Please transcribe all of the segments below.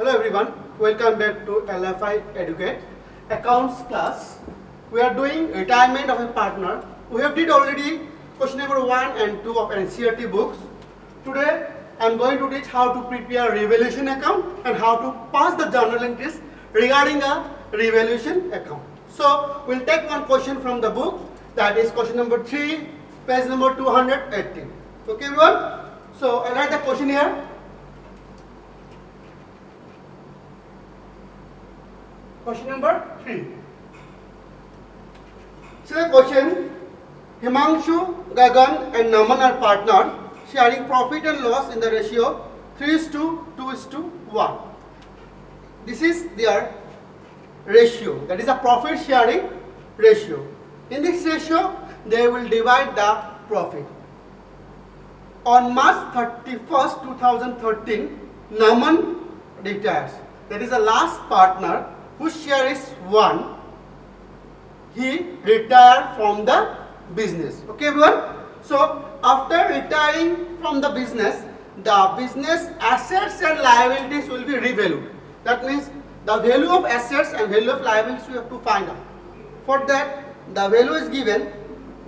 Hello everyone, welcome back to LFI Educate Accounts class. We are doing retirement of a partner. We have did already question number 1 and 2 of NCERT books. Today I am going to teach how to prepare revaluation account and how to pass the journal entries regarding a revaluation account. So we'll take one question from the book, that is question number 3, page number 218. Okay everyone? So I'll write the question here. Question number 3. So the question, Himanshu, Gagan and Naman are partners sharing profit and loss in the ratio 3:2:1. This is their ratio, that is a profit sharing ratio. In this ratio, they will divide the profit. On March 31st, 2013, Naman retires. That is the last partner whose share is 1. He retired from the business. Okay everyone? So after retiring from the business assets and liabilities will be revalued. That means the value of assets and value of liabilities we have to find out. For that, the value is given.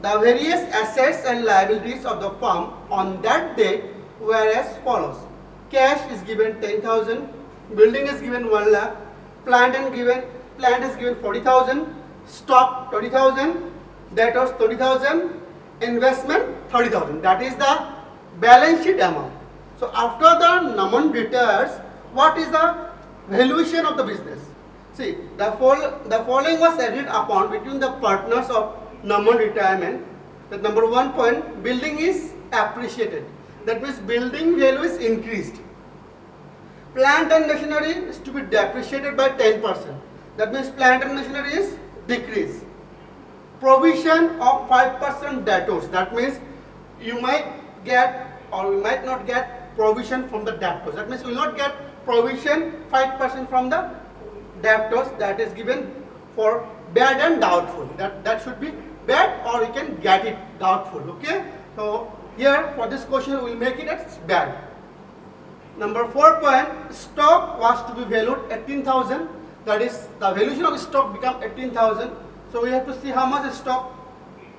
The various assets and liabilities of the firm on that date were as follows. Cash is given 10,000, building is given 1 lakh, plant is given 40,000, stock 20,000, debtors 30,000, investment 30,000. That is the balance sheet amount. So after the Naman retires, what is the valuation of the business? See, the following was agreed upon between the partners of Naman retirement. That number 1 point, building is appreciated. That means building value is increased. Plant and machinery is to be depreciated by 10%. That means plant and machinery is decreased. Provision of 5% debtors. That means you might get or you might not get provision from the debtors. That means you will not get provision 5% from the debtors, that is given for bad and doubtful. That should be bad, or you can get it doubtful. Okay. So here for this question we will make it as bad. Number 4 point, stock was to be valued 18,000. That is the valuation of stock become 18,000. So we have to see how much stock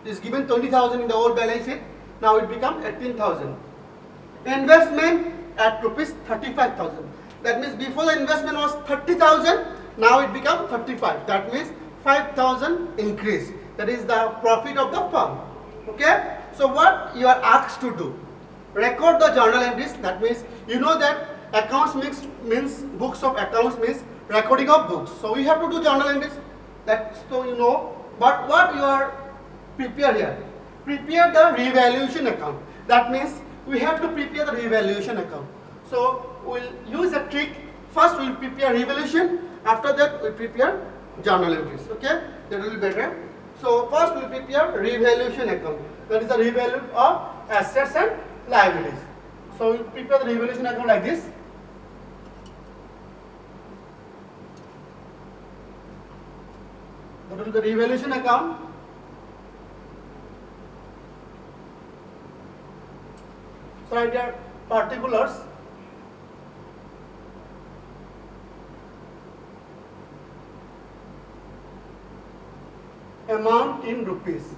is given 20,000 in the old balance sheet. Now it becomes 18,000. Investment at rupees 35,000. That means before the investment was 30,000. Now it becomes 35. That means 5,000 increase. That is the profit of the firm. Okay. So what you are asked to do? Record the journal entries. That means you know that accounts means books of accounts means recording of books. So we have to do journal entries. That so you know. But what you are prepare here? Prepare the revaluation account. That means we have to prepare the revaluation account. So we'll use a trick. First we'll prepare revaluation. After that we'll prepare journal entries. Okay, that will be better. So first we'll prepare revaluation account. That is the revalue of assets and liabilities. So we'll prepare the revaluation account like this. That will be the revaluation account. So write here particulars. Amount in rupees.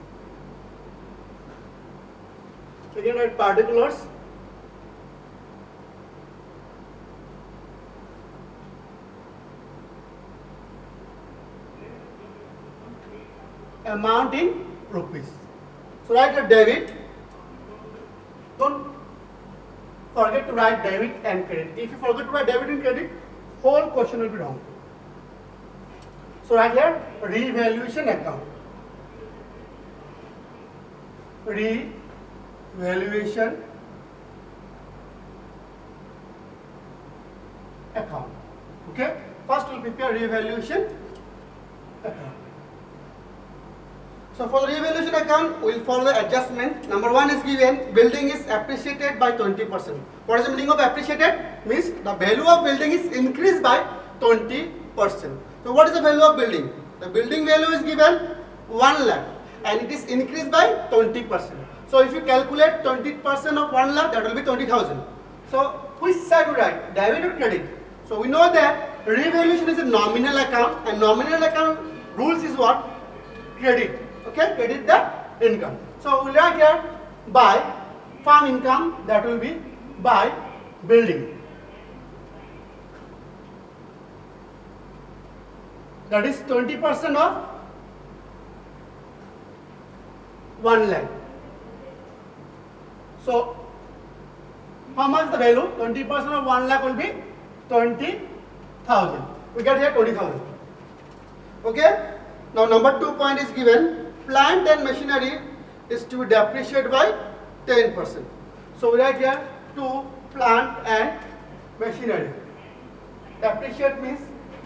Again write particulars. Amount in rupees. So write a debit. Don't forget to write debit and credit. If you forget to write debit and credit, whole question will be wrong. So write here revaluation account. Revaluation account. Okay. First we'll prepare revaluation account. So for the revaluation account, we will follow the adjustment. Number 1 is given, building is appreciated by 20%. What is the meaning of appreciated? Means the value of building is increased by 20%. So what is the value of building? The building value is given 1 lakh and it is increased by 20%. So if you calculate 20% of 1 lakh, that will be 20,000. So which side we write? Debit or credit? So we know that revaluation is a nominal account, and nominal account rules is what? Credit. Okay, credit the income. So we'll write here by farm income, that will be by building. That is 20% of 1 lakh. So how much the value? 20% of 1 lakh will be 20,000. We get here 20,000. Okay. Now number 2 point is given. Plant and machinery is to be depreciated by 10%. So we write here to plant and machinery. Depreciate means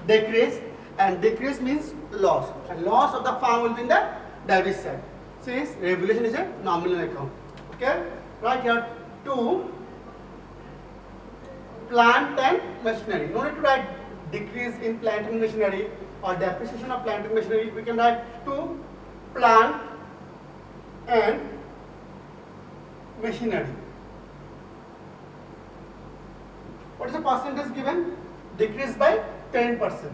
decrease, and decrease means loss. And loss of the farm will be in the debit side, since revaluation is a nominal account. Okay. Right here to plant and machinery. No need to write decrease in plant and machinery or depreciation of plant and machinery. We can write to plant and machinery. What is the percentage given? Decrease by 10%.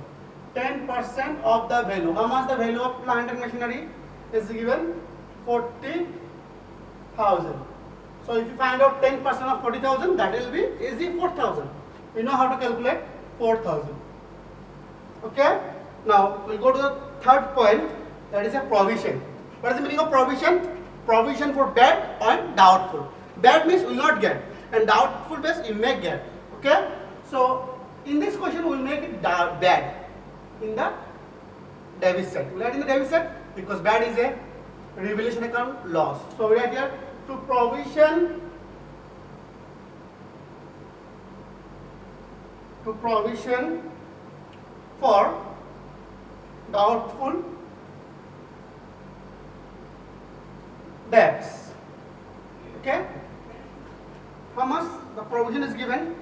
10% of the value. How much the value of plant and machinery is given? 40,000. So if you find out 10% of 40,000, that will be easy 4,000. We know how to calculate 4,000. Okay. Now we'll go to the third point. That is a provision. What is the meaning of provision? Provision for bad and doubtful. Bad means will not get, and doubtful means you may get. Okay. So in this question we will make it bad in the debit side. We write in the debit side because bad is a revaluation account loss. So we write here to provision for doubtful debts. Okay. How much the provision is given?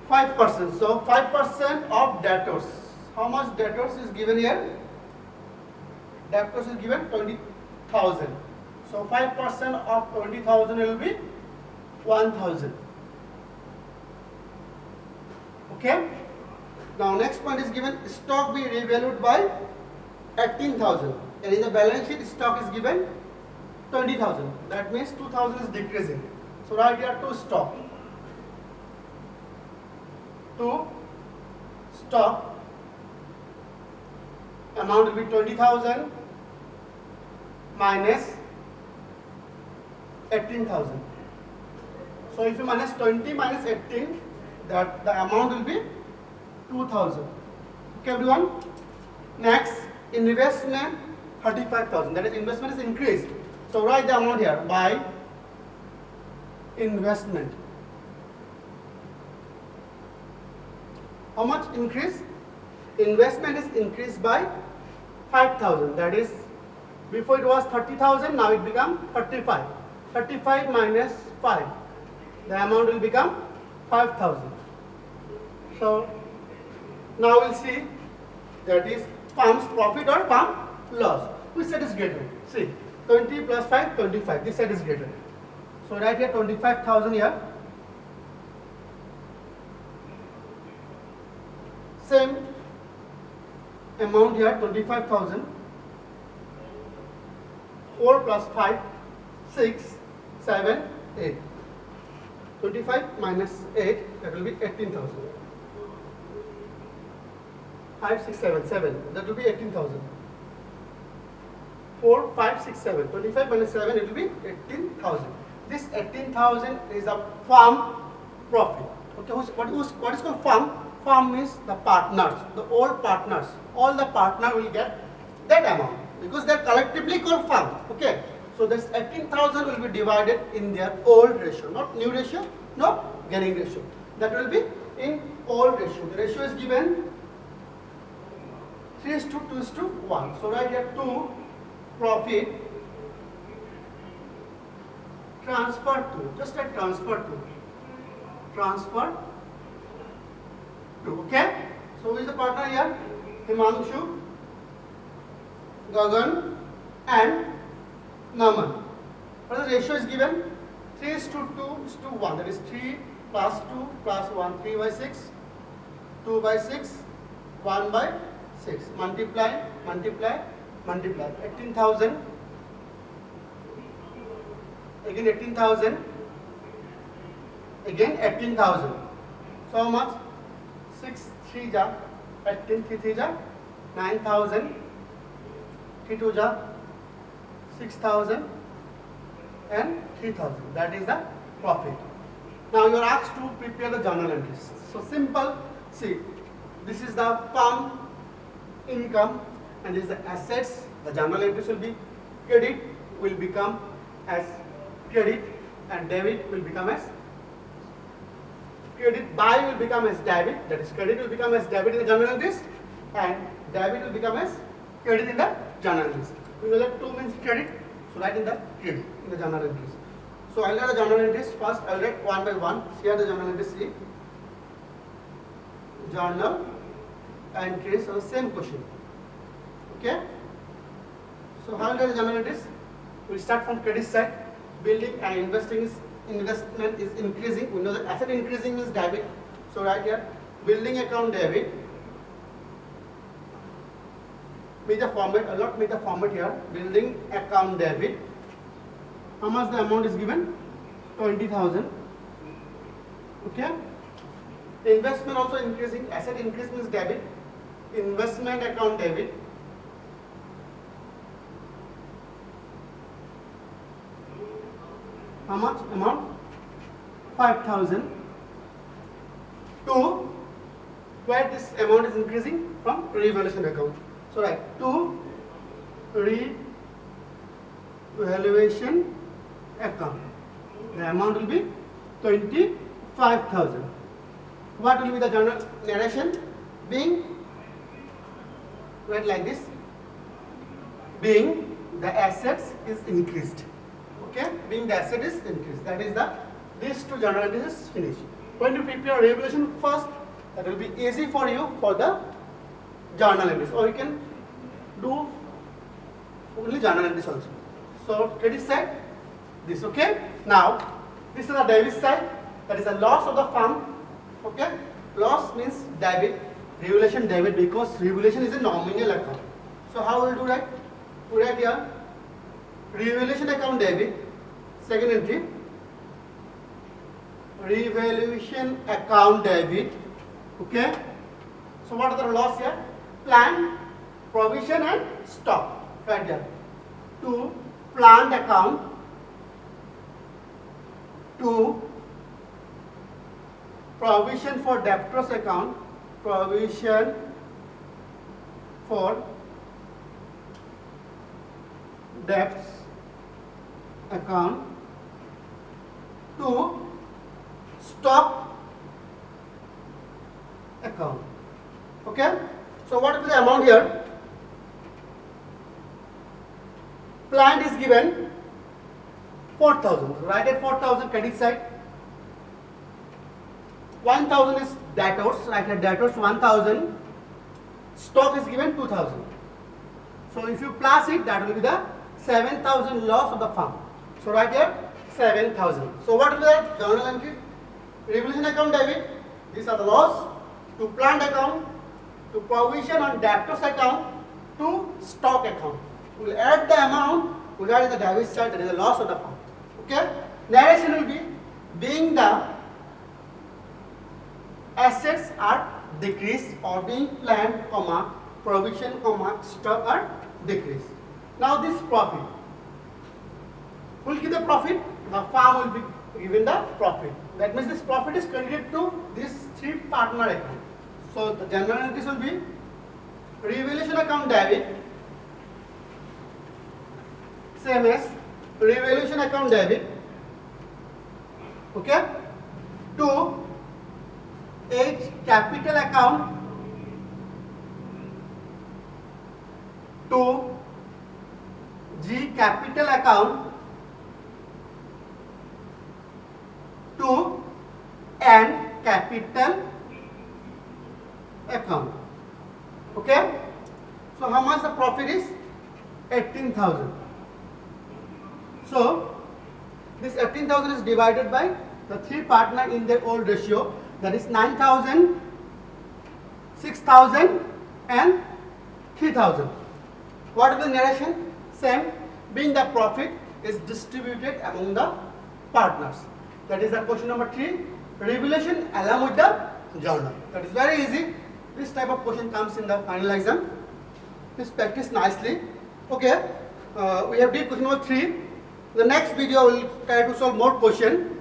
5%. So 5% of debtors. How much debtors is given here? Debtors is given 20,000. So 5% of 20,000 will be 1,000. Okay. Now next point is given stock be revalued by 18,000, and in the balance sheet stock is given 20,000. That means 2,000 is decreasing. So write here to stock. To stock amount will be 20,000 minus 18,000. So if you minus 20 minus 18, that the amount will be 2,000. Okay, everyone. Next, investment 35,000. That is investment is increased. So write the amount here by investment. How much increase? Investment is increased by 5,000. That is, before it was 30,000, now it become 35. 35 minus 5. The amount will become 5,000. So now we'll see that is farm's profit or farm loss. Which side is greater? See, 20 plus 5, 25. This side is greater. So write here 25,000 here. Same amount here, 25,000. 4 plus 5, 6, 7, 8. 25 minus 8, that will be 18,000. 5, 6, 7, 7, that will be 18,000. 4, 5, 6, 7. 25 minus 7, it will be 18,000. This 18,000 is a farm profit. Okay, what is called farm? Farm means the partners, the old partners. All the partner will get that amount because they are collectively called farm. Okay, so this 18,000 will be divided in their old ratio, not new ratio, no getting ratio. That will be in old ratio. The ratio is given 3:2:1. So write here 2 profit transfer to, just a transfer to, okay. So who is the partner here? Himanshu, Gagan and Naman. What the ratio is given? 3:2:1. That is 3 plus 2 plus 1, 3 by 6, 2 by 6, 1 by 6. Multiply, multiply, multiply. 18,000. Again 18,000. Again 18,000. So how much? 6 3 ja 18, 3 3 ja 9,000, 3 2 ja 6,000 and 3,000. That is the profit. Now you are asked to prepare the journal entries. So simple. See, this is the firm income and this is the assets. The journal entries will be credit will become as credit and debit will become as credit. Buy will become as debit. That is credit will become as debit in the journal entries and debit will become as credit in the journal entries. We know that 2 means credit. So write in the credit in the journal entries. So I'll write the journal entries first. I'll write one by one. Here the journal entries. See, journal entries on the same question. Okay. So how will write the journal entries? We'll start from credit side. Building and investment is increasing. We know that asset increasing means debit. So right here, building account debit. Make the format. I'll not make the format here. Building account debit. How much the amount is given? 20,000. Okay. Investment also increasing. Asset increase means debit. Investment account debit. How much amount? 5,000. To where this amount is increasing from revaluation account. So right, to revaluation account. The amount will be 25,000. What will be the journal narration? Being read like this. Being the assets is increased. Okay, being the asset is increased. That is the these two journal entries is finished. When you prepare revaluation first, that will be easy for you for the journal entries, or you can do only journal entries also. So credit side, this. Okay. Now this is the debit side. That is the loss of the firm. Okay. Loss means debit. Revaluation debit because revaluation is a nominal account. So how will we do that? We write here. Revaluation account debit, second entry. Revaluation account debit. Okay. So what are the loss here? Plant, provision and stock. Right here. To plant account. To provision for debtors account. Provision for debts account. To stock account. Okay. So what is the amount here? Plant is given 4,000. Write at 4,000 credit side. 1,000 is debtors. Write at debtors 1,000. Stock is given 2,000. So if you plus it, that will be the 7,000 loss of the firm. So right here 7,000. So what is the journal entry? Revaluation account debit. These are the loss. To plant account. To provision on debtors account. To stock account. We will add the amount. We will add the debit side. That is the loss of the firm. Okay. Narration will be being the assets are decreased or being planned, comma, provision, comma, stock are decreased. Now this profit. Who will give the profit? The firm will be given the profit. That means this profit is credited to this three partner account. So the general entries will be revaluation account debit, same as revaluation account debit. Okay. To H capital account. To G capital account. To N capital account. Okay. So how much the profit is? 18,000. So this 18,000 is divided by the three partner in their old ratio. That is 9,000, 6,000 and 3,000. What is the narration? Same, being the profit is distributed among the partners. That is the question number 3, revelation along with the journal. That is very easy. This type of question comes in the final exam. Please practice nicely. Okay, we have did question number 3. The next video we will try to solve more question.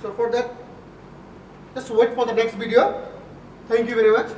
So for that, just wait for the next video. Thank you very much.